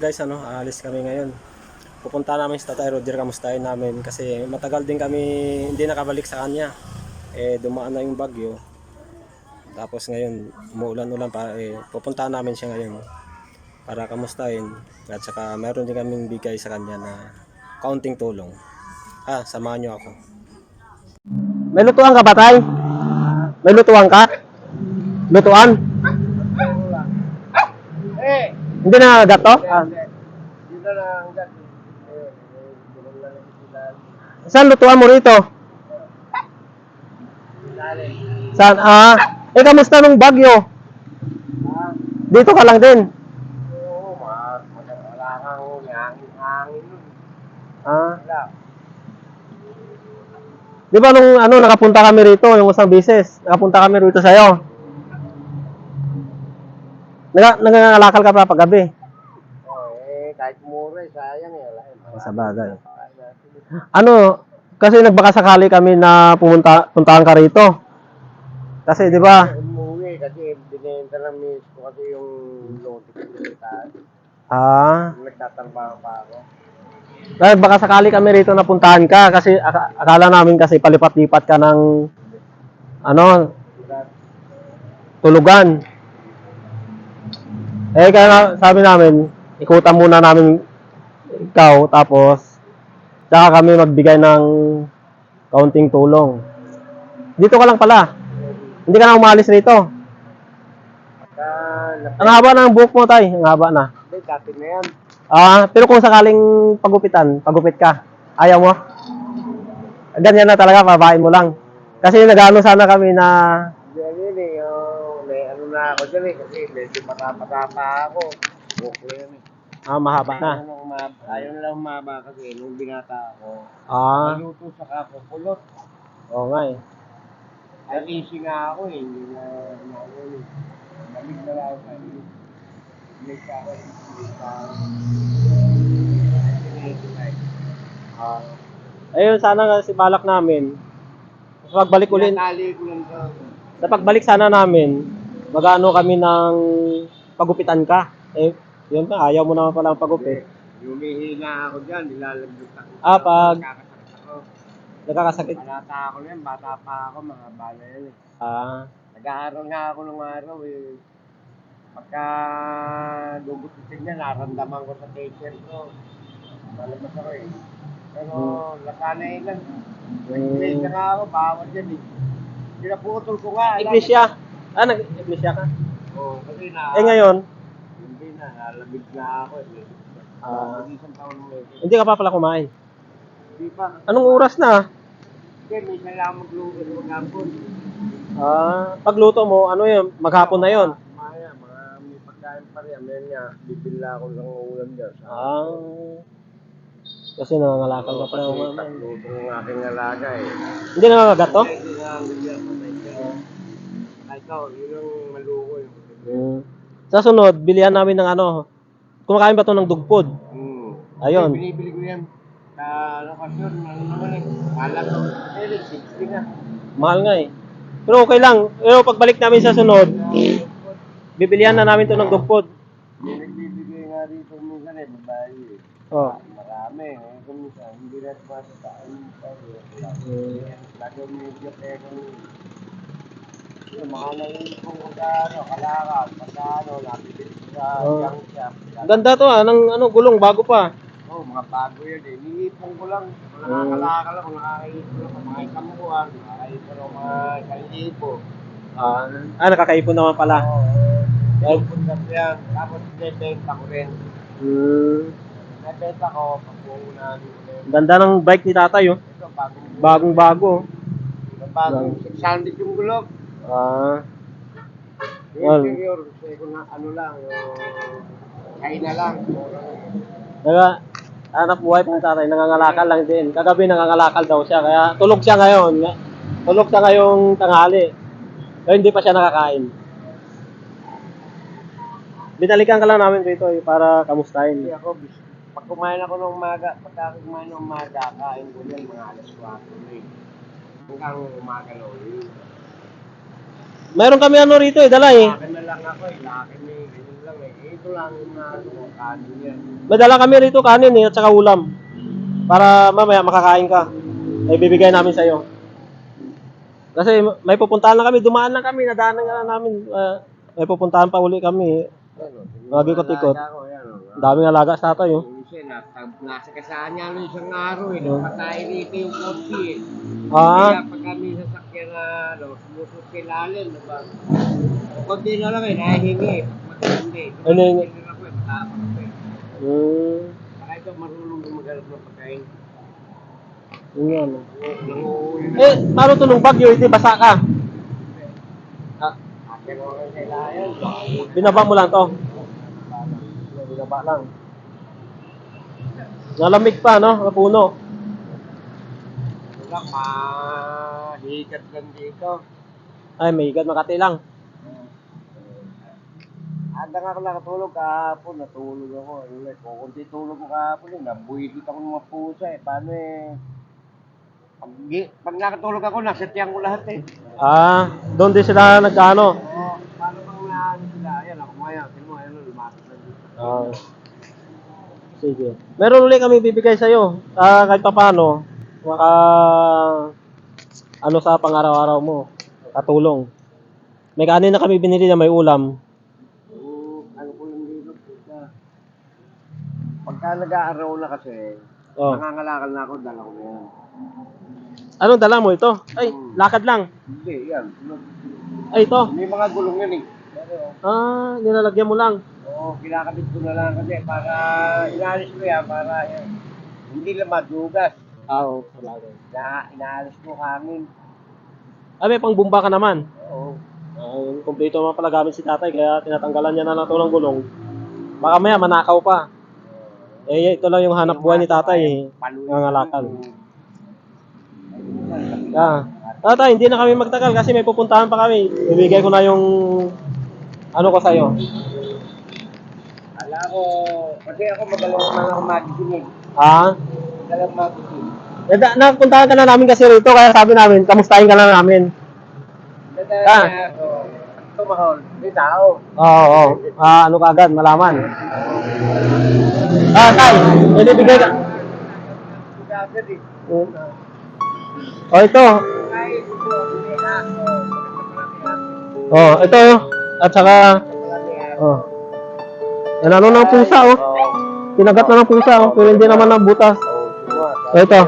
guys, aalis kami ngayon. Pupunta namin si Tatay Roger, kamustahin namin kasi matagal din kami hindi nakabalik sa kanya. Dumaan na yung bagyo. Tapos ngayon, umuulan-ulan pa, pupuntahan namin siya ngayon para kamustahin. At saka mayroon din kaming bigay sa kanya na kaunting tulong. Samahan niyo ako. May lutuan ka ba, Tay? May lutuan ka? Lutuan? Hindi na gato? Saan lutuan mo rito? Saan? Kamusta nung bagyo? Dito ka lang din? Wala kang hangin nun. Di ba nung nakapunta kami rito, yung isang beses, nakapunta kami rito sa'yo. Nangangalakal ka pa paggabi? Kahit mura, sayang Sa bagay. Kasi nagbakasakali kami na puntahan ka rito. Kasi di ba? Umuwi kasi binenta ng miss ko kasi yung lote ko dito. Nagtatrabaho pa ako. Dahil baka sakali kami rito na puntahan ka kasi akala namin kasi palipat-lipat ka ng tulugan. Kaya sabi namin, ikutan muna namin ikaw tapos tsaka kami magbigay ng kaunting tulong. Dito ka lang pala. Hindi ka na umalis rito. Ang haba na ng buhok mo, Tay. Ang haba na. Hindi, dati na yan. Pero kung sakaling pagupit ka, ayaw mo? Ganyan na talaga, babain mo lang. Kasi nag-ano sana kami na... May ano na ako dyan kasi medyo matapata pa ako. Buhok ko yan mahaba na. Ayaw na lang humaba kasi nung binata ako. Maluto sa kakukulot. Oo nga eh. Ay, easy nga ako eh. Hindi na lamig na lang ako. Lamig ka ako. Ayun, sana nga si balak namin. Sa pagbalik ulit. Sa pagbalik sana namin, mag-ano kami ng pagupitan ka. Yun pa, ayaw mo naman pala ang pagupit. Humihina ako dyan, nilalagdot ako. Pag Nakakasakit ako. Nakakasakit. Balata ako na yan, bata pa ako, mga bala yan eh. Nag-aaral nga ako nung araw eh. Pagka dugutusin niya, naramdaman ko sa teacher ko. Malabas ako eh. Pero lasanay lang. Nag-iglesia nga ako, bawal yan eh. Pinaputol ko nga. Iglesia? Nag-iglesia ka? Oo, kasi ngayon? Hindi na, nalamig na ako eh. Isang taon mo eh. Hindi ka pa pala kumain? Hindi pa. Anong oras na? Hindi, minsan lang magluto maghapon. Pagluto mo, ano yun? Maghapon na yun? Maya, may pagkain pa rin. Amen niya, bibila ako ng ulam dyan. Kasi nangangalakal ka pala. Luto ng aking alaga eh. Hindi nangangagat to? Hindi nangangagat. Ikaw, yun ang maluko yun. Sa sunod, bilihan namin ng kumakain ba to ng dugpod? Ayun. Binibili ko yan. Sa lokasyon, ano naman eh. Mahal ko. 60 na. Mahal nga eh. Pero okay lang. Pero pagbalik namin sa sunod, bibilihan na namin to ng dugpod. Nagbibigay nga dito minsan eh, babae eh. Marami eh. Minsan, hindi na masataan pa eh. Lalo medyo pero yung mga naipong kalakal, nabibili sa young shop. Ganda to ng gulong, bago pa. Mga bago yan eh. Niipong ko lang. Mga nakakalakal lang, nakakaipon lang. Mga ikamukuhan, nakakaipon lang mga kalipo. Nakakaipon naman pala. Ipon kasi yan. Tapos binibenta ko rin. Binibenta ko, pagpunan. Ganda ng bike ni tatay oh. Ito, bagong bago. Bagong 600 yung gulog. Yung interior, ano lang, yung kaina lang. Anak buhay pa ng tatay, nangangalakal lang din. Kagabi nangangalakal daw siya, kaya tulog siya ngayon. Tulog siya ngayong tanghali. Kaya hindi pa siya nakakain. Binalikan ka lang namin dito para kamustahin. Hindi ako, pag kumain ako ng umaga, pagka kumain ng umaga, kain ko yan mga alas 4 na eh. Hanggang umaga lolo. Mayroon kami rito dala eh. Akin na lang ako eh, akin eh, ganyan lang eh. Ito lang yung kanin yan. May dala kami rito kanin at saka ulam. Para mamaya makakain ka. Ay bibigay namin sa iyo. Kasi may pupuntahan lang kami, dumaan lang kami, nadaanan nga lang namin. May pupuntahan pa uli kami. Mag-ikot-ikot. Ang daming alaga sa tatay, oh. Nasa kasaan niya nung isang araw eh. Napatay rito yung kotse eh. Ah, Kaya pag kami sasakyan na sumusot kilalim, diba? Konti na lang eh, nahihingi eh. Matindi. Ano yung... Hindi ako eh, matapang ako eh. Saka ito marunong gumagalap ng pagkain. Yun yan, oh. Nanguhuli na. Eh, paano to nung bagyo, hindi basa ka? Akin ako ng kailangan. Binaba mo lang to. Binaba lang. Nalamig pa, no? Napuno. Ito lang, mahigat lang dito. Ay, may higat Makati lang. Handa nga ako nakatulog kahapon, natulog ako. Kukunti tulog ko kahapon eh, nabuhigit ako ng mga pusa eh. Paano eh, pag nakatulog ako, nasetiyan ko lahat eh. Ah, doon din sila nagkano. Oo, paano bang naano sila? Ayan, ako ngayon, sino mo, ayun, lumapit na dito. Ah. Sige. Meron ulit kami bibigay sa iyo. Kahit pa paano, maka ano sa pang-araw-araw mo, katulong. May kanin na kami binili na may ulam. Ano ko lang dito, pusa. Pagka nag-aaraw na kasi, Oh. nangangalakal na ako, dala ko na yan. Anong dala mo ito? Ay, lakad lang. Hindi, yan. Ay, ito. May mga gulong yan eh. Pero, Ah, nilalagyan mo lang. oo, kinakabit ko na lang kasi para inaalis ko yan, para yan. Hindi lang madugas. Oo. Inaalis ko hangin. Ah, may pangbumba ka naman. Oo. Kumpleto naman pala gamit si tatay, kaya tinatanggalan niya na ng tulang gulong. Baka maya manakaw pa. Eh, ito lang yung hanap buhay ni tatay eh. Nangangalakal. Ah. Tatay, hindi na kami magtagal kasi may pupuntahan pa kami. Ibigay ko na yung ano ko sa'yo. Ala ko, kasi ako magaling naman ako magigising eh. Ah? Magaling magising. Napuntahan ka na namin kasi rito, kaya sabi namin, kamustahin ka na namin. Dada ako, tumahol, may tao. Oo. Ano ka agad, malaman. Tay, ibigay ka. Agad eh. Ito. Kahit ito, may aso. Ito. At saka, yan ano ng pusa, oh. Kinagat na ng pusa, oh. Pero hindi naman ng butas. Ito.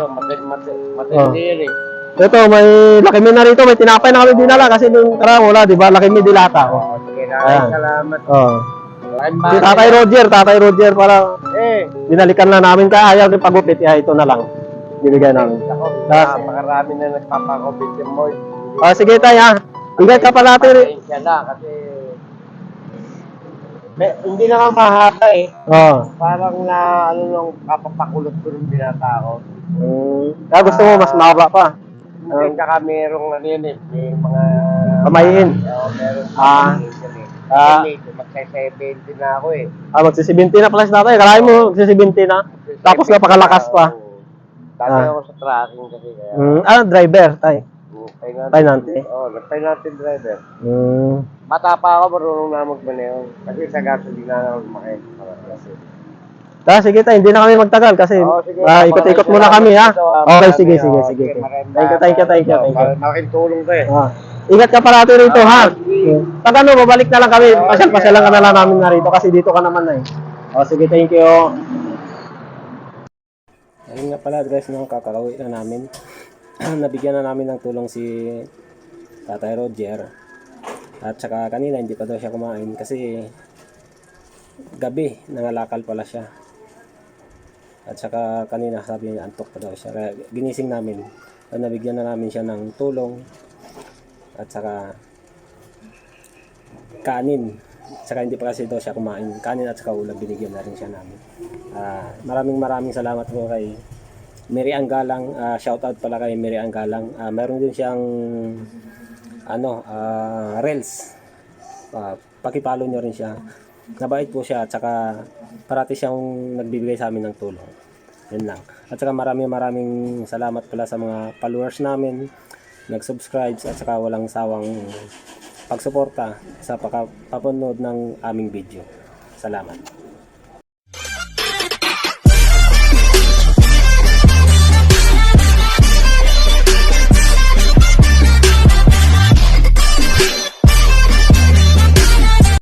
Matindi yan eh. Ito, may lakimi na rito. May tinapay na kami dinala kasi nung karang wala, di ba? Lakimi dilata. Oh. Sige na, Ayan. salamat. Si Tatay Roger, para binalikan na namin ka. Ayaw din pagupit. Ito na lang. Bibigay namin. Ako, Ah. napakarami na nagpapakobit yung boy. Sige tayo, ha. Ingat ka pa natin. Pasensya na kasi hindi naman mahaba eh. Parang na ano nung kapapakulot ko ng binata ko. Gusto mo mas mahaba pa. Hindi ka merong ano yun eh. May mga Kamayin. Oo, meron Ah. Medyo magsa-70 na ako eh. Magsi-70 na pala si tatay. Kalahin mo, magsi-70 na. Tapos napakalakas pa. Dati ako sa tracking kasi kaya. Driver, tay. Painante. Oo, nag-painante driver. Bata pa ako, marunong na magmaneho. Kasi sa gasolina na ako lumakit. Sige tay, hindi na kami magtagal kasi ikot-ikot muna kami, ha. Okay, sige. Thank you. Malaking tulong to eh. Ingat ka parati rito, ha. Pag ano, babalik na lang kami. Pasyal lang ka na lang namin na rito kasi dito ka naman na eh. Sige, thank you. Ayun nga pala guys, nung kakauwi na namin. Nabigyan na namin ng tulong si Tatay Roger. At saka kanina hindi pa daw siya kumain kasi gabi nangalakal pala siya. At saka kanina sabi niya antok pa daw siya. Kaya ginising namin. At nabigyan na namin siya ng tulong. At saka kanin. At saka hindi pa kasi daw siya kumain. Kanin at saka ulam binigyan na rin siya namin. Maraming salamat po kay Mary Anggalang. Shoutout pala kay Mary Anggalang. Meron din siyang Reels. Pakipalo nyo rin siya. Nabait po siya at saka parati siyang nagbibigay sa amin ng tulong. Yun lang. At saka maraming salamat pala sa mga followers namin, nag-subscribe at saka walang sawang pagsuporta sa papanood ng aming video. Salamat.